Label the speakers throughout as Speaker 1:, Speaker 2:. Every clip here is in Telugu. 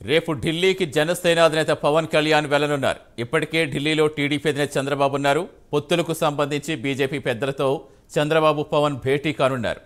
Speaker 1: రేపు ఢిల్లీకి జనసేన అధినేత పవన్ కళ్యాణ్ వెళ్లనున్నారు. ఇప్పటికే ఢిల్లీలో టీడీపీ అధినేత చంద్రబాబు ఉన్నారు. పొత్తులకు సంబంధించి బీజేపీ పెద్దలతో చంద్రబాబు పవన్ భేటీ కానున్నారు.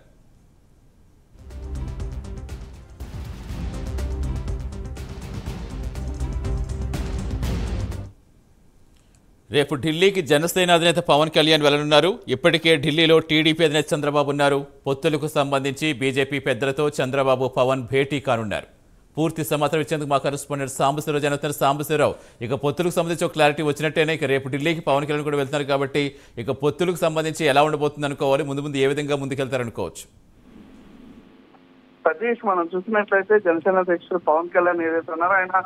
Speaker 1: రేపు ఢిల్లీకి జనసేన అధినేత పవన్ కళ్యాణ్ వెళ్లనున్నారు. ఇప్పటికే ఢిల్లీలో టీడీపీ అధినేత చంద్రబాబు ఉన్నారు. పొత్తులకు సంబంధించి బీజేపీ పెద్దలతో చంద్రబాబు పవన్ భేటీ కానున్నారు. పూర్తి సమాచారం ఇచ్చేందుకు మా కరెస్పాండెంట్ సాంబశివరావు జరుగుతున్నారు. సాంబశివరావు, ఇక పొత్తులకు సంబంధించి ఒక క్లారిటీ వచ్చినట్టేనే ఇక రేపు ఢిల్లీకి పవన్ కళ్యాణ్ కూడా వెళ్తున్నారు కాబట్టి ఇక పొత్తులకు సంబంధించి ఎలా ఉండబోతుంది అనుకోవాలి, ముందు ఏ విధంగా ముందుకెళ్తారు అనుకోవచ్చు?
Speaker 2: సతీష్, మనం చూసినట్లయితే జనసేన అధ్యక్షుడు పవన్ కళ్యాణ్ ఏదైతే ఉన్నారో ఆయన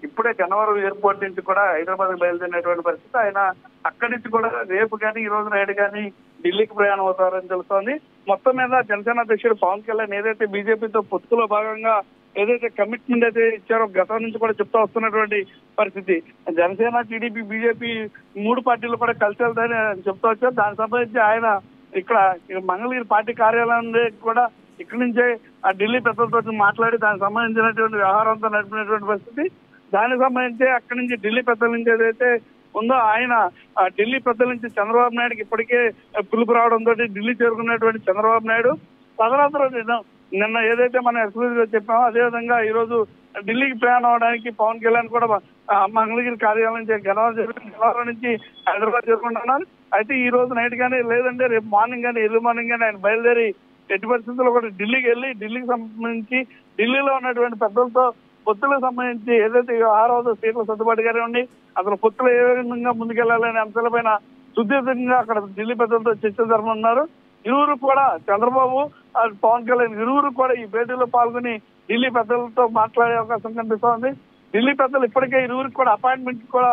Speaker 2: ఇప్పుడే గన్నవరం ఎయిర్పోర్ట్ నుంచి కూడా హైదరాబాద్ బయలుదేరినటువంటి పరిస్థితి. ఆయన అక్కడి నుంచి కూడా రేపు కానీ ఈ రోజు నైట్ కానీ ఢిల్లీకి ప్రయాణం అవుతారని తెలుస్తోంది. మొత్తం మీద జనసేన అధ్యక్షుడు పవన్ కళ్యాణ్ ఏదైతే బీజేపీతో పొత్తులో భాగంగా ఏదైతే కమిట్మెంట్ అయితే ఇచ్చారో గతం నుంచి కూడా చెప్తా వస్తున్నటువంటి పరిస్థితి. జనసేన, టీడీపీ, బీజేపీ మూడు పార్టీలు కూడా కలిసి వెళ్తాయని చెప్తా వచ్చారు. దానికి సంబంధించి ఆయన ఇక్కడ మంగళగిరి పార్టీ కార్యాలయం కూడా ఇక్కడి నుంచే ఆ ఢిల్లీ పెద్దలతో మాట్లాడి దానికి సంబంధించినటువంటి వ్యవహారం అంతా నడిపినటువంటి పరిస్థితి. దానికి సంబంధించి అక్కడి నుంచి ఢిల్లీ పెద్దల నుంచి ఏదైతే ఉందో ఆయన ఆ ఢిల్లీ పెద్దల నుంచి చంద్రబాబు నాయుడుకి ఇప్పటికే పిలుపు రావడంతో ఢిల్లీ చేరుకున్నటువంటి చంద్రబాబు నాయుడు తదనంతరం నిన్న ఏదైతే మనం ఎక్స్క్లూజివ్ గా చెప్పామో అదేవిధంగా ఈ రోజు ఢిల్లీకి ప్రయాణం అవడానికి పవన్ కళ్యాణ్ కూడా మంగళగిరి కార్యాలయం నుంచి గన్నవరం నుంచి హైదరాబాద్ చేరుకుంటున్నారు. అయితే ఈ రోజు నైట్ కానీ లేదంటే రేపు మార్నింగ్ కానీ ఎర్లీ మార్నింగ్ కానీ ఆయన బయలుదేరి ఎట్టి పరిస్థితుల్లో కూడా ఢిల్లీకి వెళ్ళి ఢిల్లీకి సంబంధించి ఢిల్లీలో ఉన్నటువంటి పెద్దలతో పొత్తులకు సంబంధించి ఏదైతే 6వ సీట్ల సర్దుబాటు కానివ్వండి, అసలు పొత్తులు ఏ విధంగా ముందుకెళ్లాలనే అంశాలపైన సుదీర్ఘంగా అక్కడ ఢిల్లీ పెద్దలతో చర్చలు జరపనున్నారు. ఇరువురు కూడా చంద్రబాబు, పవన్ కళ్యాణ్ ఇరువురు కూడా ఈ భేటీలో పాల్గొని ఢిల్లీ పెద్దలతో మాట్లాడే అవకాశం కనిపిస్తోంది. ఢిల్లీ పెద్దలు ఇప్పటికే ఇరువురికి కూడా అపాయింట్మెంట్ కూడా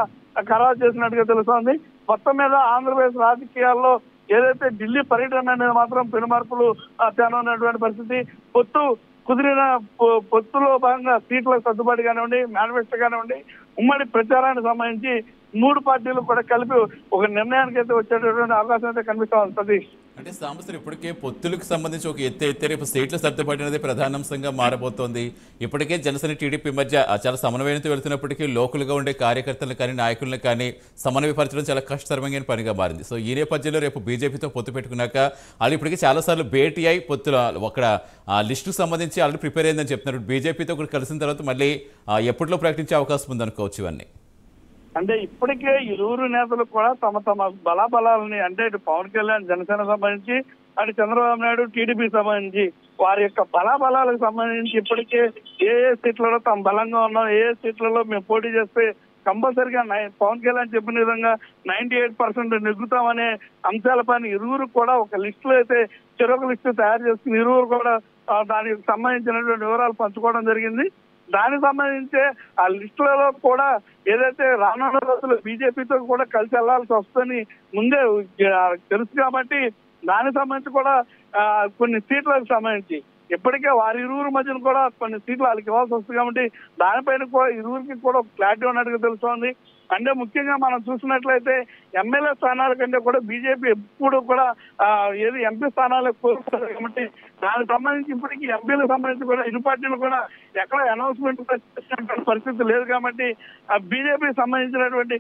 Speaker 2: ఖరారు చేసినట్టుగా తెలుస్తోంది. మొత్తం మీద ఆంధ్రప్రదేశ్ రాజకీయాల్లో ఏదైతే ఢిల్లీ పర్యటన అనేది మాత్రం పెనుమార్పులు తేనున్నటువంటి పరిస్థితి. కుదిరిన పొత్తులో భాగంగా సీట్ల సర్దుబాటు కానివ్వండి, మేనిఫెస్టో కానివ్వండి, ఉమ్మడి ప్రచారానికి సంబంధించి మూడు పార్టీలు కూడా కలిపి ఒక నిర్ణయానికి అయితే వచ్చేటటువంటి అవకాశం అయితే కనిపిస్తా ఉంది. సతీష్,
Speaker 1: అంటే సాంబశివరావు, ఇప్పటికే పొత్తులకు సంబంధించి ఒక ఎత్తే రేపు సీట్ల సర్దుబాటు అనేది ప్రధానాంశంగా మారబోతోంది. ఇప్పటికే జనసేన టీడీపీ మధ్య చాలా సమన్వయంతో వెళ్తున్నప్పటికీ లోకల్గా ఉండే కార్యకర్తలను కానీ నాయకులను కానీ సమన్వయపరచడం చాలా కష్టతరమైన పనిగా మారింది. సో ఈ నేపథ్యంలో రేపు బీజేపీతో పొత్తు పెట్టుకున్నాక వాళ్ళు ఇప్పటికే చాలాసార్లు భేటీ అయి పొత్తుల అక్కడ లిస్టుకు సంబంధించి ఆల్రెడీ ప్రిపేర్ అయిందని చెప్తున్నారు. బీజేపీతో కూడా కలిసిన తర్వాత మళ్ళీ ఎప్పట్లో ప్రకటించే అవకాశం ఉందనుకోవచ్చు. ఇవన్నీ
Speaker 2: అంటే ఇప్పటికే ఇరువురు నేతలు కూడా తమ తమ బలాబలాలని, అంటే ఇటు పవన్ కళ్యాణ్ జనసేన సంబంధించి, అటు చంద్రబాబు నాయుడు టీడీపీ సంబంధించి వారి యొక్క బలాబలాలకు సంబంధించి ఇప్పటికే ఏ సీట్లలో తాము బలంగా ఉన్నాం, ఏ సీట్లలో మేము పోటీ చేస్తే కంపల్సరిగా పవన్ కళ్యాణ్ చెప్పిన విధంగా 98% నెగ్గుతామనే అంశాలపైన ఇరువురు కూడా ఒక లిస్టులో అయితే చెరొక లిస్టు తయారు చేసుకుని ఇరువురు కూడా దానికి సంబంధించినటువంటి వివరాలు పంచుకోవడం జరిగింది. దానికి సంబంధించి ఆ లిస్టులలో కూడా ఏదైతే రానున్న రోజులు బీజేపీతో కూడా కలిసి వెళ్లాల్సి వస్తుందని ముందే తెలుసు కాబట్టి దానికి సంబంధించి కూడా కొన్ని సీట్లకు సంబంధించి ఇప్పటికే వారి ఇరువురు మధ్యన కూడా కొన్ని సీట్లు వాళ్ళకి ఇవ్వాల్సి వస్తుంది కాబట్టి దానిపైన కూడా ఇరువురికి కూడా క్లారిటీ ఉన్నట్టుగా తెలుస్తోంది. అంటే ముఖ్యంగా మనం చూసినట్లయితే ఎమ్మెల్యే స్థానాల కంటే కూడా బీజేపీ ఎప్పుడు కూడా ఏది ఎంపీ స్థానాలు కోరుకుంటారు కాబట్టి దానికి సంబంధించి ఇప్పటికీ ఎంపీలకు సంబంధించి కూడా ఇరు పార్టీలు కూడా ఎక్కడ అనౌన్స్మెంట్ పరిస్థితి లేదు కాబట్టి ఆ బీజేపీకి సంబంధించినటువంటి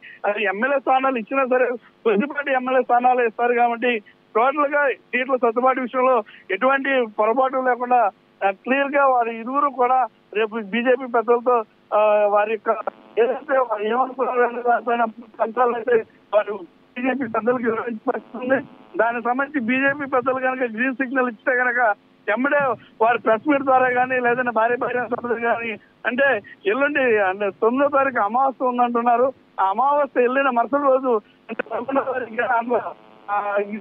Speaker 2: ఎమ్మెల్యే స్థానాలు ఇచ్చినా సరే కొద్దిపాటి ఎమ్మెల్యే స్థానాలు ఇస్తారు కాబట్టి టోటల్ గా సీట్ల సర్దుబాటు విషయంలో ఎటువంటి పొరపాటు లేకుండా క్లియర్ గా వారి ఇరువురు కూడా రేపు బీజేపీ పెద్దలతో వారి యొక్క ఏదైతే ఏమనుకున్నారనే దానిపైన ఫలితాలైతే వారు బీజేపీ పెద్దలకు నిర్వహించబడుతుంది. దానికి సంబంధించి బీజేపీ పెద్దలు కనుక గ్రీన్ సిగ్నల్ ఇస్తే కనుక ఎమ్మడే వారి ప్రెస్ మీట్ ద్వారా కానీ లేదంటే భార్య సంబంధం కానీ, అంటే ఎల్లుండి అంటే 9వ తారీఖు అమావాస్య ఉందంటున్నారు. ఆ అమావాస్య వెళ్ళిన మరుసటి రోజు అంటే 11వ తారీఖు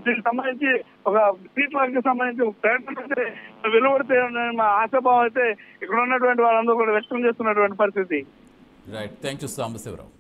Speaker 2: దీనికి సంబంధించి ఒక సీట్లకు సంబంధించి ఒక ప్రకటన వెలువడితే మా ఆశాభావం అయితే ఇక్కడ ఉన్నటువంటి వాళ్ళందరూ కూడా వ్యక్తం చేస్తున్నటువంటి పరిస్థితి.
Speaker 1: Right, thank you Sambasivarao.